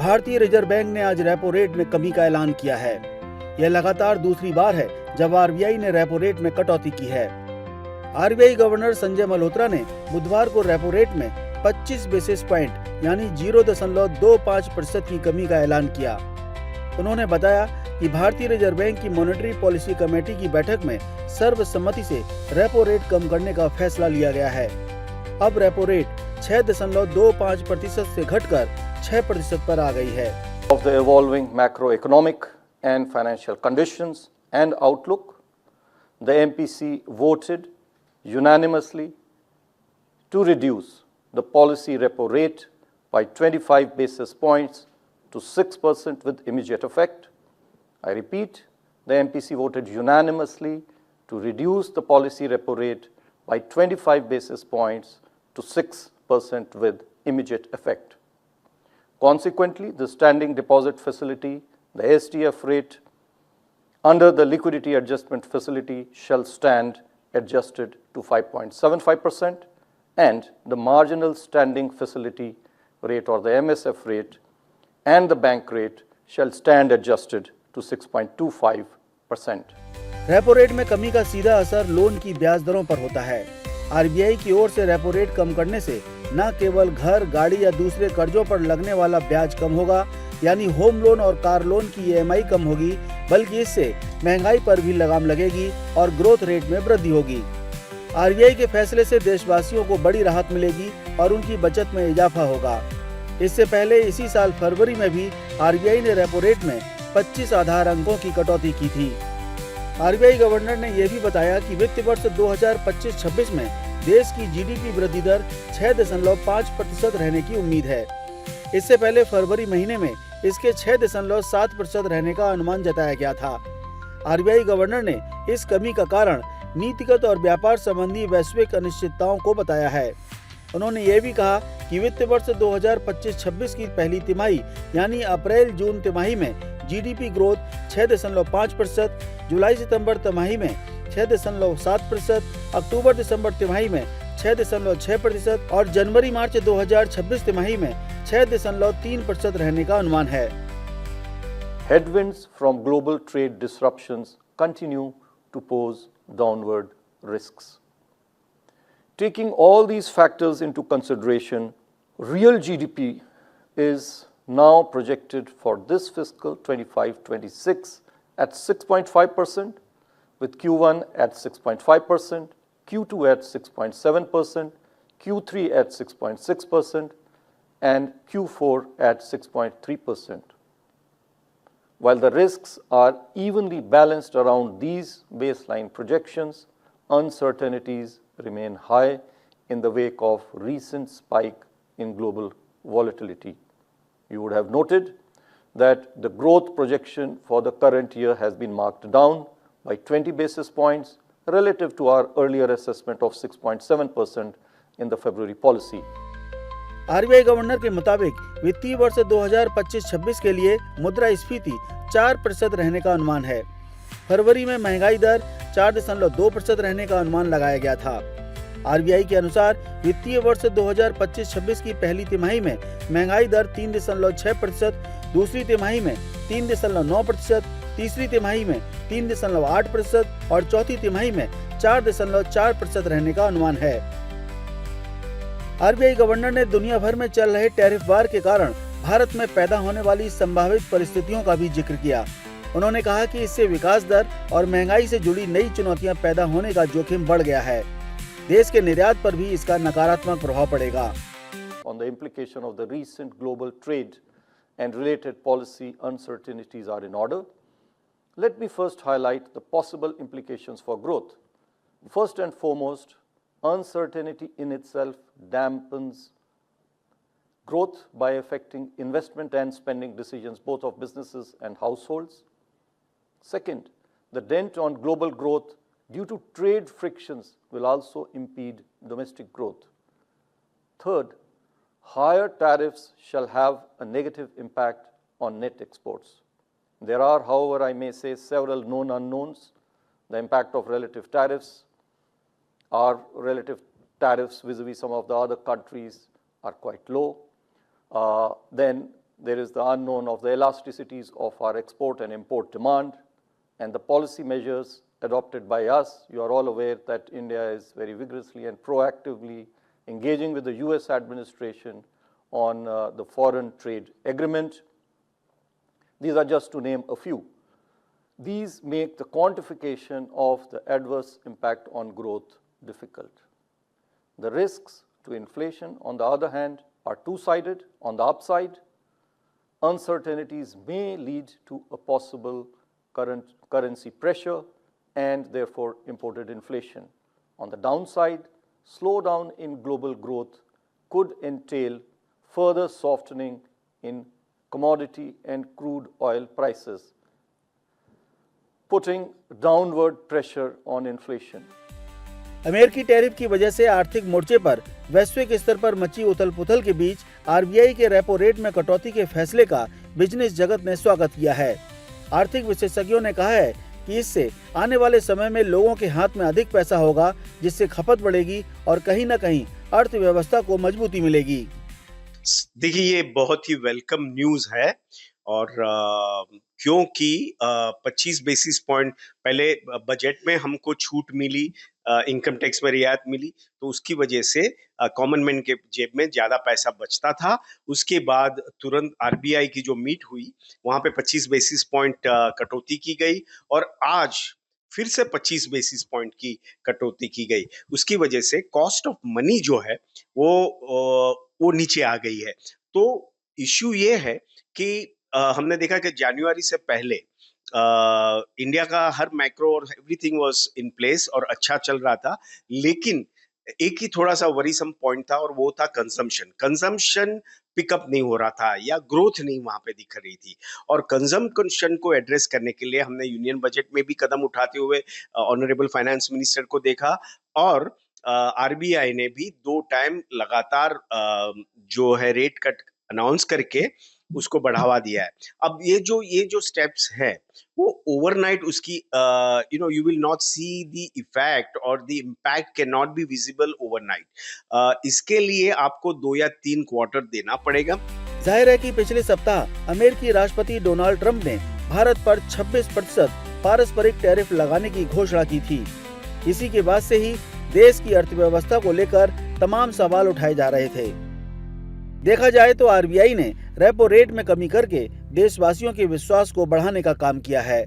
भारतीय reserve bank ने आज रेपो रेट में कमी का ऐलान किया है। यह लगातार दूसरी बार है जब आरबीआई ने रेपो रेट में कटौती की है। आरबीआई गवर्नर संजय मल्होत्रा ने बुधवार को रेपो रेट में 25 बेसिस पॉइंट यानी 0.25% की कमी का ऐलान किया। उन्होंने बताया कि भारतीय रिजर्व बैंक की मॉनेटरी पॉलिसी कमेटी की बैठक में सर्वसम्मति से रेपो रेट कम करने का फैसला लिया गया है। अब रेपो रेट 6.25% से घटकर 6% पर आ गई है। Of the evolving macroeconomic and financial conditions and outlook, the MPC voted unanimously to reduce the policy repo rate by 25 basis points to 6% with immediate effect. I repeat, the MPC voted unanimously to reduce the policy repo rate by 25 basis points to 6% with immediate effect. Consequently, the standing deposit facility, the SDF rate, under the liquidity adjustment facility shall stand adjusted to 5.75%, and the marginal standing facility rate or the MSF rate and the bank rate shall stand adjusted to 6.25%. Repo rate में कमी का सीधा असर loan की ब्याज दरों पर होता है। आरबीआई की ओर से रेपो रेट कम करने से न केवल घर, गाड़ी या दूसरे कर्जों पर लगने वाला ब्याज कम होगा, यानी होम लोन और कार लोन की ईएमआई कम होगी, बल्कि इससे महंगाई पर भी लगाम लगेगी और ग्रोथ रेट में वृद्धि होगी। आरबीआई के फैसले से देशवासियों को बड़ी राहत मिलेगी और उनकी बचत में इजाफा होगा। इससे पहले इसी साल फरवरी में भी आरबीआई ने रेपो रेट में 25 आधार अंकों की कटौती की थी। आरबीआई गवर्नर ने यह भी बताया कि वित्त वर्ष 2025-26 में देश की जीडीपी वृद्धि दर 6.5% रहने की उम्मीद है। इससे पहले फरवरी महीने में इसके 6.7% रहने का अनुमान जताया गया था। आरबीआई गवर्नर ने इस कमी का कारण नीतिगत और व्यापार संबंधी वैश्विक अनिश्चितताओं को बताया है। उन्होंने ये भी कहा कि वित्त वर्ष 2025-26 की पहली तिमाही यानी अप्रैल-जून तिमाही में जीडीपी ग्रोथ 6.5%, जुलाई-सितंबर तिमाही में 6.7%, अक्टूबर-दिसंबर तिमाही में 6.6% और जनवरी-मार्च 2026 तिमाही में 6.3% रहने का अनुमान है। Headwinds from global trade disruptions continue to pose downward risks. Taking all these factors into consideration, real GDP is now projected for this fiscal 25-26 at 6.5%, with Q1 at 6.5%, Q2 at 6.7%, Q3 at 6.6%, and Q4 at 6.3%. While the risks are evenly balanced around these baseline projections, uncertainties remain high in the wake of recent spike in global volatility. You would have noted that the growth projection for the current year has been marked down by 20 basis points relative to our earlier assessment of 6.7% in the February policy. RBI governor के मुताबिक वित्तीय वर्ष 2025-26 के लिए मुद्रास्फीति 4% रहने का अनुमान है। फरवरी में महंगाई दर 4.2% रहने का अनुमान लगाया गया था। आरबीआई के अनुसार वित्तीय वर्ष 2025-26 की पहली तिमाही में महंगाई दर 3.6%, दूसरी तिमाही में 3.9%, तीसरी तिमाही में 3.8% और चौथी तिमाही में 4.4% रहने का अनुमान है। आरबीआई गवर्नर ने दुनिया भर में चल रहे टैरिफ वार के कारण भारत में पैदा होने वाली संभावित परिस्थितियों का भी जिक्र किया। उन्होंने कहा कि इससे विकास दर और महंगाई से जुड़ी नई चुनौतियां पैदा होने का जोखिम बढ़ गया है। देश के निर्यात पर भी इसका नकारात्मक प्रभाव पड़ेगा। On the implication of the recent global trade and related policy uncertainties are in order. Let me first highlight the possible implications for growth. First and foremost, uncertainty in itself dampens growth by affecting investment and spending decisions both of businesses and households. Second, the dent on global growth due to trade frictions will also impede domestic growth. Third, higher tariffs shall have a negative impact on net exports. There are, however, I may say, several known unknowns. The impact of relative tariffs, our relative tariffs vis-a-vis some of the other countries are quite low. Then there is the unknown of the elasticities of our export and import demand, and the policy measures adopted by us. You are all aware that India is very vigorously and proactively engaging with the US administration on the foreign trade agreement. These are just to name a few. These make the quantification of the adverse impact on growth difficult. The risks to inflation, on the other hand, are two-sided. On the upside, uncertainties may lead to a possible currency pressure and therefore imported inflation. On the downside, slowdown in global growth could entail further softening in commodity and crude oil prices, putting downward pressure on inflation. अमेरिकी tariff की वजह से आर्थिक मोर्चे पर वैश्विक स्तर पर मची उथल-पुथल के बीच आरबीआई के रेपो रेट में कटौती के फैसले का बिजनेस जगत ने स्वागत किया है। आर्थिक विशेषज्ञों ने कहा है कि इससे आने वाले समय में लोगों के हाथ में अधिक पैसा होगा, जिससे खपत बढ़ेगी और कहीं न कहीं अर्थव्यवस्था को मजबूती मिलेगी। देखिए, ये बहुत ही वेलकम न्यूज है और क्योंकि 25 बेसिस पॉइंट पहले बजट में हमको छूट मिली, इनकम टैक्स में रियायत मिली, तो उसकी वजह से कॉमन मैन के जेब में ज्यादा पैसा बचता था। उसके बाद तुरंत आरबीआई की जो मीट हुई वहां पे 25 बेसिस पॉइंट कटौती की गई और आज फिर से 25 बेसिस पॉइंट की कटौती की गई। उसकी वजह से कॉस्ट ऑफ मनी जो है वो नीचे आ गई है। तो इश्यू ये है कि हमने देखा कि जनवरी से पहले इंडिया का हर मैक्रो और एवरीथिंग वाज इन प्लेस और अच्छा चल रहा था, लेकिन एक ही थोड़ा सा वरीसम पॉइंट था और वो था कंजम्पशन पिकअप नहीं हो रहा था या ग्रोथ नहीं वहां पे दिख रही थी। और कंजम्पशन को एड्रेस करने के लिए हमने यूनियन बजट में भी कदम उठाते हुए ऑनरेबल फाइनेंस मिनिस्टर को देखा और आरबीआई ने भी 2 टाइम लगातार जो है रेट कट अनाउंस करके उसको बढ़ावा दिया है। अब ये जो स्टेप्स है वो ओवरनाइट उसकी you will not see the effect और the impact can not be visible overnight. इसके लिए आपको 2 या 3 क्वार्टर देना पड़ेगा। जाहिर है कि पिछले सप्ताह अमेरिकी राष्ट्रपति डोनाल्ड ट्रंप ने भारत पर 26% पारस्परिक टैरिफ लगाने की घोषणा की थी। इसी के बाद से ही देश की अर्थव्यवस्था को लेकर तमाम सवाल उठाए जा रहे थे। देखा जाए तो आरबीआई ने रेपो रेट में कमी करके देशवासियों के विश्वास को बढ़ाने का काम किया है।